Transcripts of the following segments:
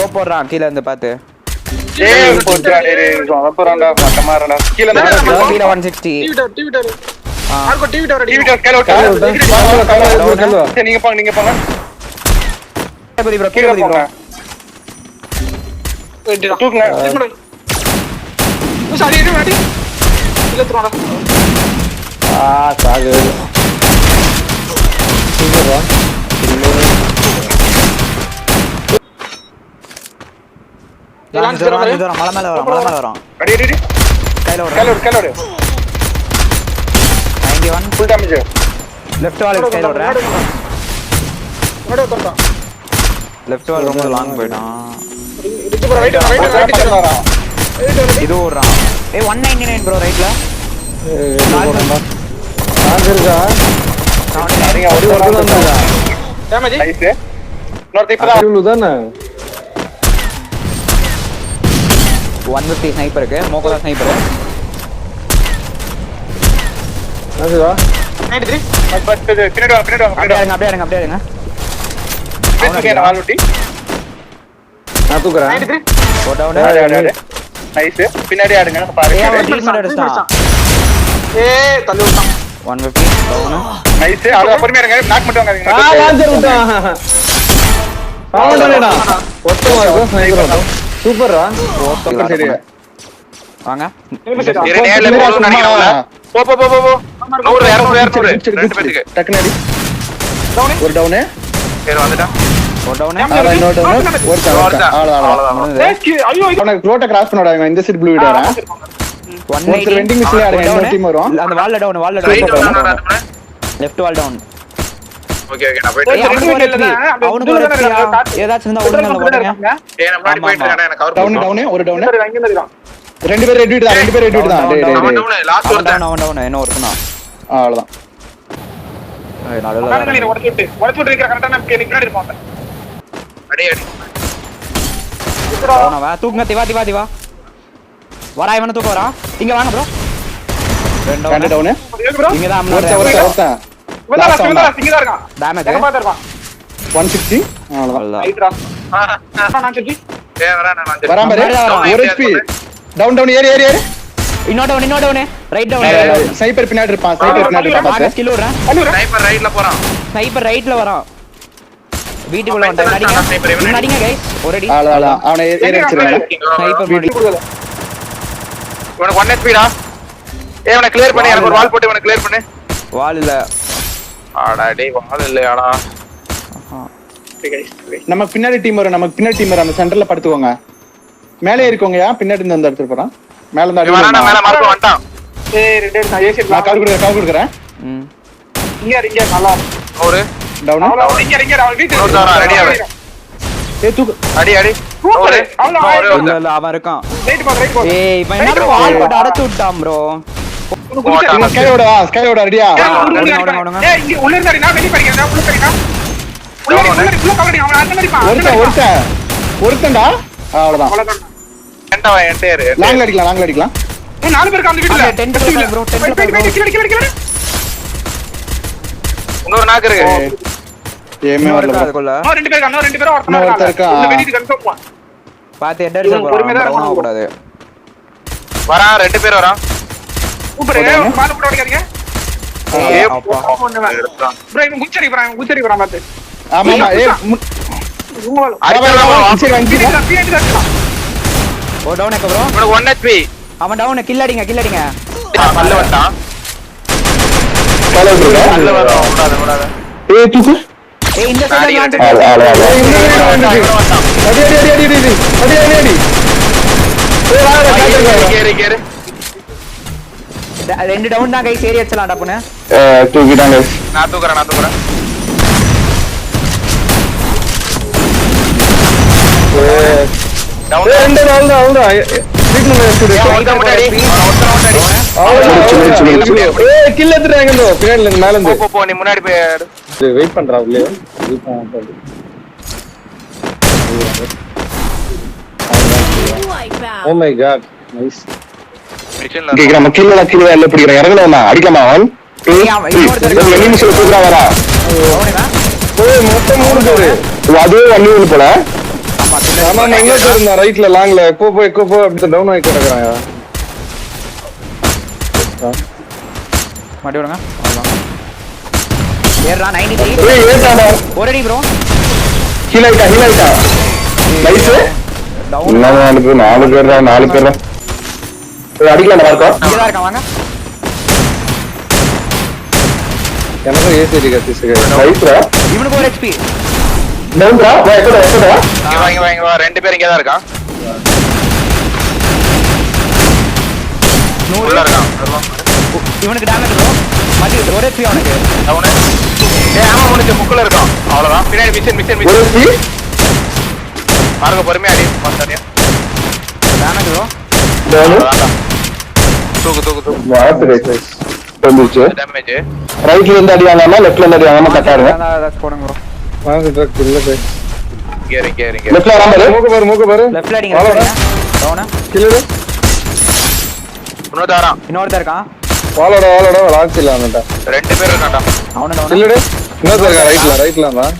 Scope போடுறான் கீழ இருந்து பாத்து. ஏய் போடா டேய் சொதப்புறான்டா மட்டமாறடா. கீழ 160. டிவி டவர் ஆர்கோ டிவி டவர் டிவி டவர் கேல நீங்க போங்க பதி ப்ரோ கீழ பதி ப்ரோ. தூக்குங்க. சாரி இது மாட்டி. இல்ல த்ரோடா. சாகு. சூப்பரா. லான்ச் தர மலை மேல வரோம். அடி. கைல ஓடு. 91 ஃபுல் டேமேஜ். லெஃப்ட் வால் கைல ஓடுறேன். ஓட தோட்டா. லெஃப்ட் வால் ரொம்ப லாங் போய்டான். இது ப்ரோ ரைட் வரா. இது ஓடுறான். 199 ப்ரோ ரைட்ல. இருக்கா சரிங்க ஒரு வந்தா டேமேஜ். நைஸ். இன்னொரு இப்பதான் தானே 150 ஸ்னைப்பருக்கு மோகோதா ஸ்னைப்பர். அதுவா 93 பின்னாடி வாங்க. அப்படியே இருங்க. பேசுங்க ஆல்ரெடி. நான் தூக்குறேன் 93 கோ டவுன். நைஸ். பின்னாடி ஆடுங்க பாருங்க. ஏய் தள்ளி விட்டான். 150 டவுன். நைஸ். அவ்வளவு பொறுமையா இருங்க. நாக் மட்டும் வாங்காதீங்க. லான்ச்சர் விட்டான் பாவடா ஒட்டமா இருக்கு ஸ்னைப்பர் சூப்பர்ரா ஓகே சரி வாங்க. இரு நேர்ல போறோம் நினைக்கிறேன்ல. போ 100 ரெண்டு பேருக்கு டக்குனு அடி. ஒரு டவுன். சரி வந்துடா. Go down. இன்னொரு டவுன். ஒரு அவ்வளவுதான். ஐயோ உனக்கு ரோட்ட கிராஸ் பண்ணாடா. இந்த சைடு ப்ளூ விடுறேன். 180 வெண்டிங் மிஸ்ல ஆடுங்க. இன்னொரு டீம் வரும். அந்த வால்ல டவுன் லெஃப்ட் வால் டவுன். ஓகே நான் போயிட்டு அவனுக்கு ஏதாச்சும் இருந்தா ஒழுங்கா போடுங்க. நான் முன்னாடி போயிட்டு இருக்கேன். எனக்கு கவர் டவுன் ஒரு டவுன். அங்க இருக்கான். ரெண்டு பேர் ரெட் தான். டேய் டவுன் லாஸ்ட் அவன் டவுன் என்ன ஒருத்தனா அவ்வளவுதான். நடுவுல நீ உடைச்சு விட்டு கரெக்ட்டா நான் பின்னாடி இருப்பான். அடி அவனவா தூக்குங்க. திவா வரா. இவனை தூக்க வரா. இங்க வாங்க ப்ரோ. ரெண்டு டவுன். இங்க தான் ஒருத்தன் இங்கதான் இருக்கான். டேமேஜ் எங்க பாத்து இருப்பான். 160 அவ்வளவுதான். ரைட்ரா. நான் செட்டி. வராம ஒரு HP. டவுன் ஏறி இன்னொரு ரைட் டவுன். ஸ்னைப்பர் பின்னாடி இருப்பான். பாத்து ஸ்கில் விடுறேன். ஸ்னைப்பர் ரைட்ல போறான். ஸ்னைப்பர் ரைட்ல வரான். வீட்டுக்குள்ள வந்து அடிங்க கைஸ். ஒரு அடி. அவ்வளவுதான். அவனை ஏறி அடிச்சிருவாங்க. ஸ்னைப்பர் இவனுக்கு 1 HP டா. இவனை கிளியர் பண்ணி எனக்கு ஒரு வால் போட்டு இவனை கிளியர் பண்ணு. வால் இல்ல. ஆடா டேய் வால் இல்லையாடா. நம்ம பின்னாடி டீம் வரும். அந்த சென்டர்ல படுத்துவாங்க. மேலே இருக்கவங்கயா பின்னாடி இருந்து வந்து எடுத்து போறான். மேல இருந்து அடி வரானா. மேல மார்க் வந்துட்டான். ஏய் ரெட் நான் ஏசி நான் கவர் கொடுக்கறேன். இங்க நல்லா ஒரு டவுன். இங்க அவன் வீட்டுல வரா. ரெடியா வை. ஏய் தூக்கு. அடி ஒரு இல்ல அவன் இருக்கான். ரைட் போ ஏய் இவன் என்ன வால் போட்டு அடைச்சு விட்டான் ப்ரோ. ஸ்கையோட ரெடியா. ஏய் இங்க உள்ள இருந்தாடி நான் வெளிய படிக்கிறேன். உள்ள படிடா. உள்ள கவரடி அவன் அந்த மாதிரி பா. ஒருத்தன்டா. அவ்வளவுதான். என்டவா என்டேர். லாங்ல அடிக்கலாம். ஏய் நாலு பேருக்கு அந்த வீட்ல 10 ப்ரோ 10 இன்னொரு நாக்கு இருக்கு. ஏமே வரல அதுக்குள்ள. ரெண்டு பேரும் ஒருத்தன் இருக்கான். இந்த வெளிய கன்ஃபார்ம் போ. பாத்து ஹெட் அடிச்சு போறான். கூடாது. வரா. ரெண்டு பேர் வரா. சூப்பர். பால போட்டு அடிக்காதீங்க. ஏய் அப்பா ப்ரோ இவன் குச்சரி போறான் பாத்து. ஆமா ஏய் ஓ டவுன் ஏக்க ப்ரோ. இவனுக்கு 1 HP. அவன் டவுன். கில் அடிங்க. பல்ல வந்துட்டான். பல்ல வரும். ஓடாத. ஏய் தூக்கு. ஏய் இந்த சைடுல லான்ச். அடி. கேரு. ரெண்டு டவுன் தான் கைஸ். ஏறி அடிச்சலாம்டா புனே. தூக்கிட்டாங்க. நான் தூக்குறேன். டவுன். ரெண்டு டவுன் தான். வீட்ல முன்னாடி. ஏய் கில் எடுத்துறாங்க. பின்னாடில இருந்து மேல இருந்து. போ நீ முன்னாடி போய் வெயிட் பண்றா உள்ளே. Oh my God nice. கேக்குற மக்கள் எல்லாம் பிடிக்கிற இறங்கணும்னா அடிக்கமா அவன். எனிமிஸ்ல தூக்குறா வரா. ஓ மொத்தம் 3 பேரு. அது 1 போல. ஆமா ஆமா இன்னொரு இருந்தா ரைட்ல லாங்ல எக்கோ போ அப்படி டவுன் ஆகி கிடக்குறாங்க. மாட்டி விடுங்க அவ்வளவுதான். ஏறா 93 ஏய் ஏட்டாடா ஒரு அடி ப்ரோ. ஹீல் ஆயிட்டா நைஸ் டவுன் நாலு பேர் அடிக்கலாம் நல்லா இருக்கும். இங்க தான் இருக்கான் வாங்க. எனக்கும் ஏசி கத்திச்சு நைஸ்ரா இவனுக்கு ஒரு HP. டவுன்ரா வா எக்கடா இங்க வா ரெண்டு பேர் இங்க தான் இருக்கான். உள்ள இருக்கான். இவனுக்கு டேமேஜ் ப்ரோ. மாட்டி விட்டு ஒரு HP அவனுக்கு. டவுன். ஏய் ஆமா முடிஞ்ச முக்குல இருக்கான். அவ்வளவுதான். பின்னாடி மிஷன் ஒரு சி மார்க்க பொறுமையா அடி வந்தானே. Damage bro. டவுன் தூக்கு வாட் ரைட் வந்துச்சு. டேமேஜ். ரைட்ல இருந்து அடிவாங்கமா லெஃப்ட்ல இருந்து அடிவாங்கமா கட்டாருங்க. அதான் போடுங்க ப்ரோ. வாங்க ட்ரக் இல்ல போய் இங்க லெஃப்ட்ல வராம மூக்கு பாரு லெஃப்ட்ல அடிங்க. டவுன். கில்லு இன்னொருத்தர் இருக்கான். வாலோட லான்ச் இல்ல அவன்ட்ட. ரெண்டு பேர் இருக்கான்டா. அவன டவுன். கில்லு இன்னொருத்தர் இருக்கா ரைட்ல தான்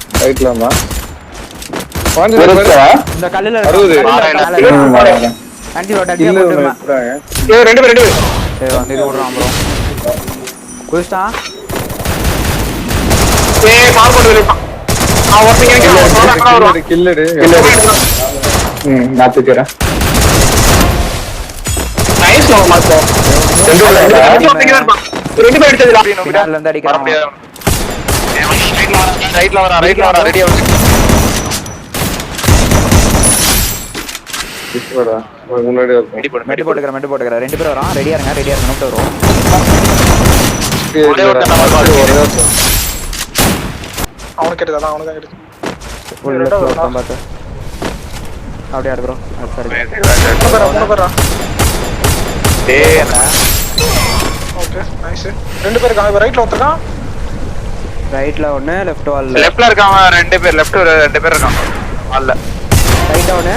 வாங்க ஒருத்தா இந்த கல்லுல 60. ஆன்டி ரோட் அடி கில்லு போட்டுமா. ஏய் ரெண்டு பேர் சரி வந்து இது விடுறான் ப்ரோ. குஸ்டா ஏய் கால் போட்டு வெளிய. ஒருத்தங்க கில்லு நான் தூக்கிறேன். Nice low Marco. ரெண்டு பேர் எடுத்ததுடா. பின்னால இருந்து அடிக்கிறான். ரைட்ல வரா ரெடியா வந்து. முன்னாடி இருக்கும் மெடி போட்டுக்கற ரெண்டு பேர் வரான். ரெடியா இருங்க நோட் வரும். ஒரே ஒரு தடவை ஒரே அவனுக்கு எடுத்தா அவனுக்கு தான் எடுத்து. உள்ள போறோம் பாத்து. அப்படியே ஆடு ப்ரோ. சரி. மூணு பேரா. டேய் ஓகே நைஸ். ரெண்டு பேர் இருக்காங்க. ரைட்ல ஒருத்தன். ரைட்ல ஒன்னு லெஃப்ட் வால்ல. லெஃப்ட்ல இருக்காங்க ரெண்டு பேர். லெஃப்ட் ரெண்டு பேர் இருக்காங்க. வால்ல. ரைட் ஒன்னு.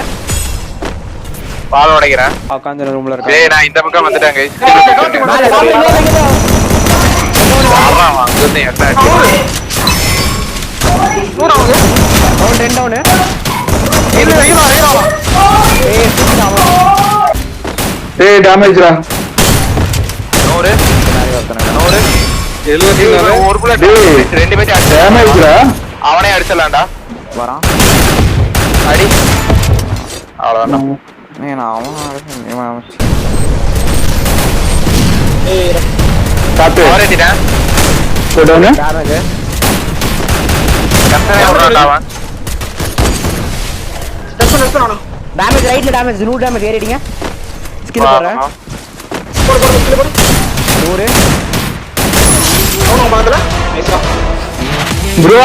பால் உடைக்கிறேன். உட்கார்ந்து ரூம்ல இருக்கான். டேய் நான் இந்த பக்கம் வந்துட்டேன் गाइस. ஆமா அங்க என்ன டவுன் ரெண்டு டவுன். ஏய் டேமேஜ்ரா 100 74 ஒரு புல்லட் டேய். ரெண்டு பேரும் அடிச்சு டேமேஜ்ரா அவனே அடிச்சலாம்டா. வரான். அடி அவ்வளவுதான். காத்து அவரேட்டிட்டேன். போடுங்க டேமேஜ். கட்டனே விடுறான்டா அவன். டேமேஜ் ரைட்ல டேமேஜ் 100 டேமேஜ் ஏறிடுங்க. ஸ்கில் போறேன். 100. அவனும் பாக்கல. ப்ரோ